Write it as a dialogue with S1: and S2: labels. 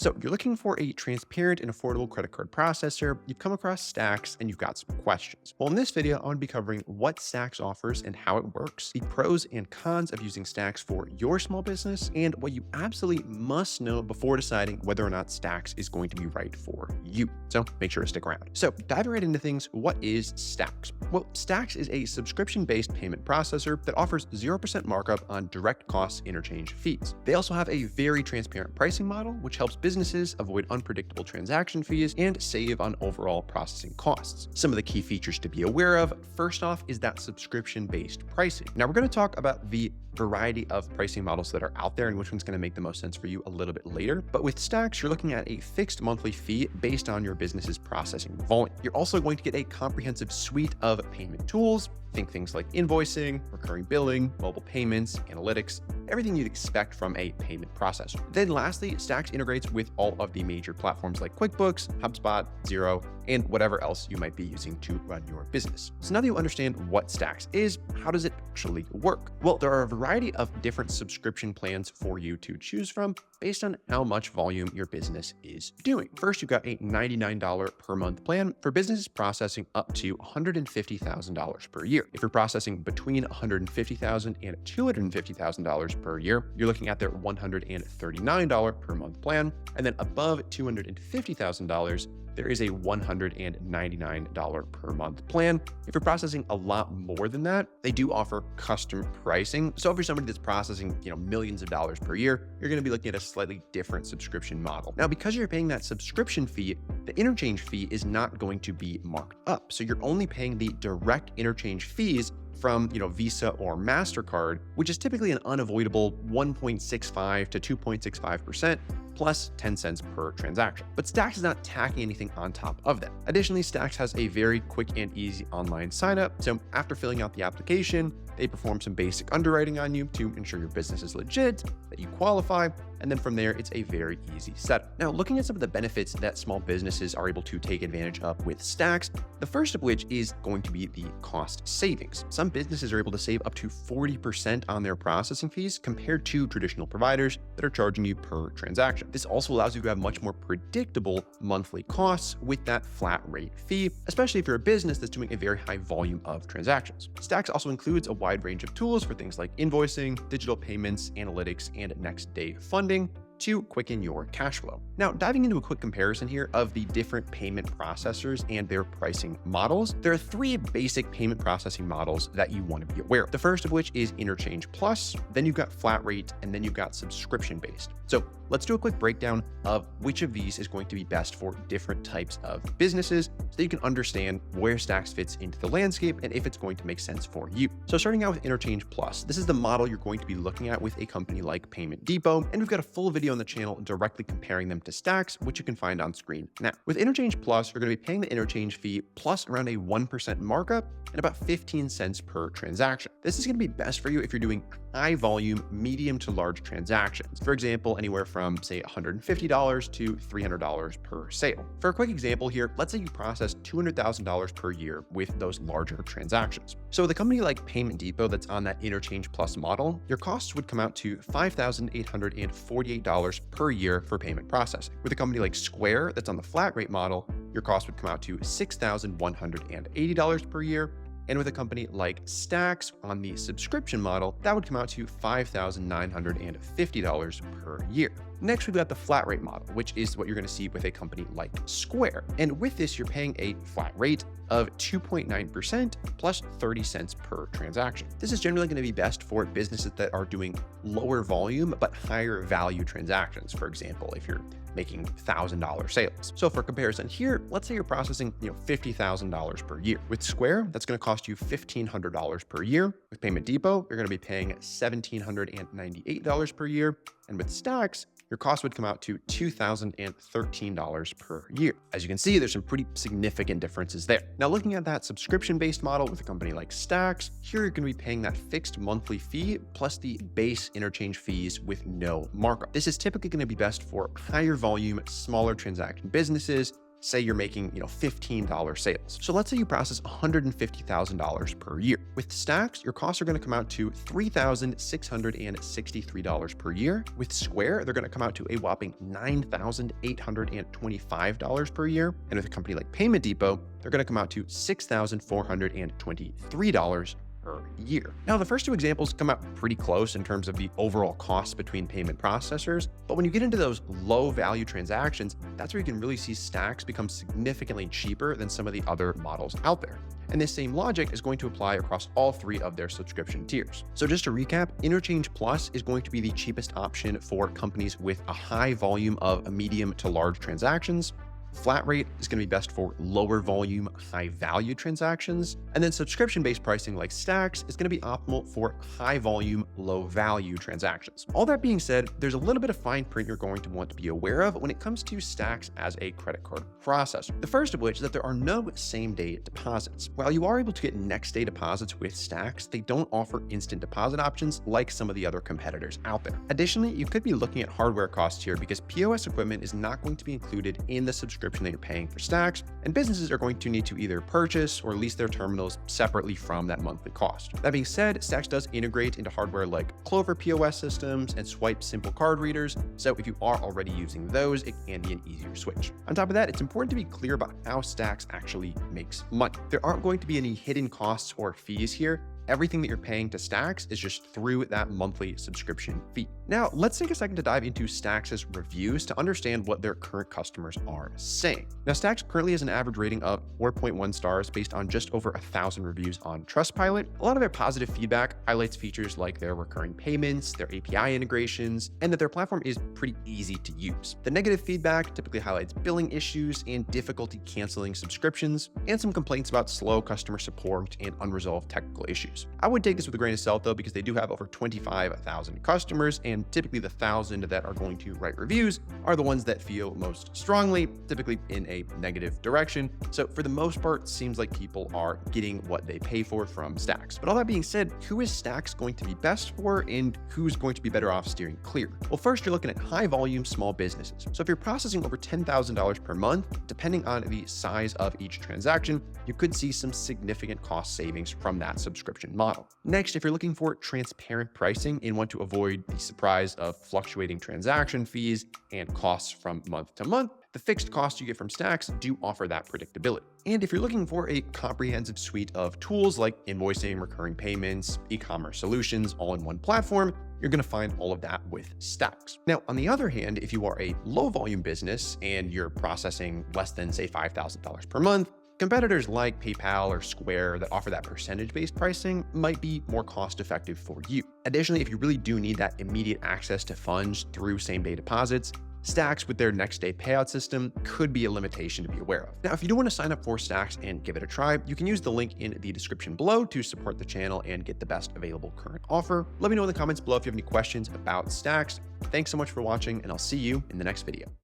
S1: So you're looking for a transparent and affordable credit card processor, you've come across Stax, and you've got some questions. Well, in this video, I'm going to be covering what Stax offers and how it works, the pros and cons of using Stax for your small business, and what you absolutely must know before deciding whether or not Stax is going to be right for you. So make sure to stick around. So diving right into things, what is Stax? Well, Stax is a subscription-based payment processor that offers 0% markup on direct cost interchange fees. They also have a very transparent pricing model, which helps businesses avoid unpredictable transaction fees and save on overall processing costs. Some of the key features to be aware of, first off, is that subscription-based pricing. Now we're going to talk about the variety of pricing models that are out there and which one's going to make the most sense for you a little bit later. But with Stax, you're looking at a fixed monthly fee based on your business's processing volume. You're also going to get a comprehensive suite of payment tools. Think things like invoicing, recurring billing, mobile payments, analytics, everything you'd expect from a payment processor. Then lastly, Stax integrates with all of the major platforms like QuickBooks, HubSpot, Xero, and whatever else you might be using to run your business. So now that you understand what Stax is, how does it actually work? Well, there are a variety of different subscription plans for you to choose from based on how much volume your business is doing. First, you've got a $99 per month plan for businesses processing up to $150,000 per year. If you're processing between $150,000 and $250,000 per year, you're looking at their $139 per month plan. And then above $250,000, there is a $199 per month plan. If you're processing a lot more than that, they do offer custom pricing. So if you're somebody that's processing, millions of dollars per year, you're going to be looking at a slightly different subscription model. Now, because you're paying that subscription fee, the interchange fee is not going to be marked up. So you're only paying the direct interchange fees from Visa or MasterCard, which is typically an unavoidable 1.65 to 2.65% plus 10 cents per transaction. But Stax is not tacking anything on top of that. Additionally, Stax has a very quick and easy online sign up. So after filling out the application, they perform some basic underwriting on you to ensure your business is legit, that you qualify, and then from there, it's a very easy setup. Now, looking at some of the benefits that small businesses are able to take advantage of with Stax, the first of which is going to be the cost savings. Some businesses are able to save up to 40% on their processing fees compared to traditional providers that are charging you per transaction. This also allows you to have much more predictable monthly costs with that flat rate fee, especially if you're a business that's doing a very high volume of transactions. Stax also includes a wide range of tools for things like invoicing, digital payments, analytics, and next day funding to quicken your cash flow. Now, diving into a quick comparison here of the different payment processors and their pricing models, there are three basic payment processing models that you want to be aware of. The first of which is Interchange Plus, then you've got flat rate, and then you've got subscription based. So let's do a quick breakdown of which of these is going to be best for different types of businesses so that you can understand where Stax fits into the landscape and if it's going to make sense for you. So starting out with Interchange Plus, this is the model you're going to be looking at with a company like Payment Depot, and we've got a full video on the channel directly comparing them to Stax, which you can find on screen now. With Interchange Plus, you're going to be paying the interchange fee plus around a 1% markup and about 15 cents per transaction. This is going to be best for you if you're doing high volume, medium to large transactions. For example, anywhere from say $150 to $300 per sale. For a quick example here, let's say you process $200,000 per year with those larger transactions. So with a company like Payment Depot that's on that Interchange Plus model, your costs would come out to $5,848 per year for payment processing. With a company like Square that's on the flat rate model, your cost would come out to $6,180 per year. And with a company like Stax on the subscription model, that would come out to $5,950 per year. Next, we've got the flat rate model, which is what you're going to see with a company like Square. And with this, you're paying a flat rate of 2.9% plus 30 cents per transaction. This is generally going to be best for businesses that are doing lower volume but higher value transactions. For example, if you're making $1,000 sales. So for comparison here, let's say you're processing $50,000 per year. With Square, that's going to cost you $1,500 per year. With Payment Depot, you're going to be paying $1,798 per year. And with Stax, your cost would come out to $2,013 per year. As you can see, there's some pretty significant differences there. Now, looking at that subscription-based model with a company like Stax, here you're going to be paying that fixed monthly fee plus the base interchange fees with no markup. This is typically going to be best for higher volume, smaller transaction businesses Say you're making, $15 sales. So let's say you process $150,000 per year. With Stax, your costs are going to come out to $3,663 per year. With Square, they're going to come out to a whopping $9,825 per year. And with a company like Payment Depot, they're going to come out to $6,423 per year. Now, the first two examples come out pretty close in terms of the overall cost between payment processors, but when you get into those low value transactions, that's where you can really see Stax become significantly cheaper than some of the other models out there. And this same logic is going to apply across all three of their subscription tiers. So just to recap, Interchange Plus is going to be the cheapest option for companies with a high volume of medium to large transactions. Flat rate is going to be best for lower volume, high value transactions. And then subscription-based pricing like Stax is going to be optimal for high volume, low value transactions. All that being said, there's a little bit of fine print you're going to want to be aware of when it comes to Stax as a credit card processor. The first of which is that there are no same-day deposits. While you are able to get next-day deposits with Stax, they don't offer instant deposit options like some of the other competitors out there. Additionally, you could be looking at hardware costs here because POS equipment is not going to be included in the subscription that you're paying for Stax, and businesses are going to need to either purchase or lease their terminals separately from that monthly cost. That being said, Stax does integrate into hardware like Clover POS systems and Swipe Simple card readers, so if you are already using those, it can be an easier switch. On top of that, it's important to be clear about how Stax actually makes money. There aren't going to be any hidden costs or fees here. Everything that you're paying to Stax is just through that monthly subscription fee. Now, let's take a second to dive into Stax's reviews to understand what their current customers are saying. Now, Stax currently has an average rating of 4.1 stars based on just over 1,000 reviews on Trustpilot. A lot of their positive feedback highlights features like their recurring payments, their API integrations, and that their platform is pretty easy to use. The negative feedback typically highlights billing issues and difficulty canceling subscriptions, and some complaints about slow customer support and unresolved technical issues. I would take this with a grain of salt though, because they do have over 25,000 customers, and typically the 1,000 that are going to write reviews are the ones that feel most strongly, typically in a negative direction. So for the most part, it seems like people are getting what they pay for from Stax. But all that being said, who is Stax going to be best for, and who's going to be better off steering clear? Well, first, you're looking at high volume small businesses. So if you're processing over $10,000 per month, depending on the size of each transaction, you could see some significant cost savings from that subscription model. Next, if you're looking for transparent pricing and want to avoid the surprise of fluctuating transaction fees and costs from month to month, the fixed costs you get from Stax do offer that predictability. And if you're looking for a comprehensive suite of tools like invoicing, recurring payments, e-commerce solutions, all in one platform, you're going to find all of that with Stax. Now, on the other hand, if you are a low volume business and you're processing less than, say, $5,000 per month, competitors like PayPal or Square that offer that percentage-based pricing might be more cost-effective for you. Additionally, if you really do need that immediate access to funds through same-day deposits, Stax with their next-day payout system could be a limitation to be aware of. Now, if you do want to sign up for Stax and give it a try, you can use the link in the description below to support the channel and get the best available current offer. Let me know in the comments below if you have any questions about Stax. Thanks so much for watching, and I'll see you in the next video.